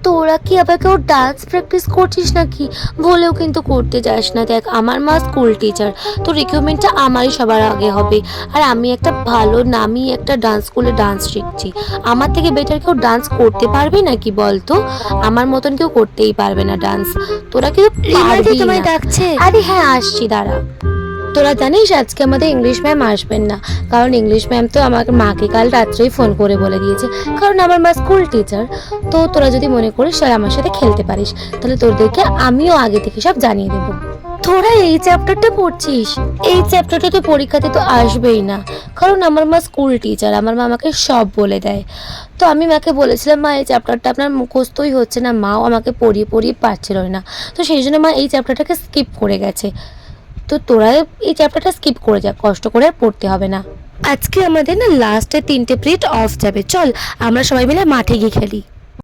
তোরা কি আবার কেউ ডান্স প্র্যাকটিস করছিস নাকি? বলেও কিন্তু করতে যাস না। দেখ, আমার মা স্কুল টিচার, তো রিকোয়ারমেন্টটা আমারই সবার আগে হবে। আর আমি একটা ভালো নামি একটা ডান্স স্কুলে ডান্স শিখছি। আমার থেকে বেটার কেউ ডান্স করতে পারবে নাকি বলতো? আমার মতন কেউ করতেই পারবে না ডান্স। তোরা কিন্তু পারবি না। তোমায় ডাকছে। আরে হ্যাঁ, আসছি, দাঁড়া। তোরা জানিস আজকে আমাদের ইংলিশ ম্যাম আসবেন না, কারণ ইংলিশ ম্যাম তো আমার মাকে কাল রাত্রেই ফোন করে বলে দিয়েছে, কারণ আমার মা স্কুল টিচার। তো তোরা যদি মনে করিস তাহলে আমার সাথে খেলতে পারিস, তাহলে তোদেরকে আমিও আগে থেকে সব জানিয়ে দেবো। তোরা এই চ্যাপ্টারটা পড়ছিস? এই চ্যাপ্টারটা তো পরীক্ষাতে তো আসবেই না, কারণ আমার মা স্কুল টিচার, আমার মা আমাকে সব বলে দেয়। তো আমি মাকে বলেছিলাম, মা এই চ্যাপ্টারটা আপনার মুখস্থই হচ্ছে না, মাও আমাকে পড়িয়ে পড়িয়ে পারছিল না, তো সেই জন্য মা এই চ্যাপ্টারটাকে স্কিপ করে গেছে। তো তোরা এই চ্যাপ্টারটা স্কিপ করে যা, কষ্ট করে আর পড়তে হবে না। আজকে আমাদের না লাস্টে 3টে পিরিয়ড অফ যাবে, চল আমরা সবাই মিলে মাঠে গিয়ে খেলি।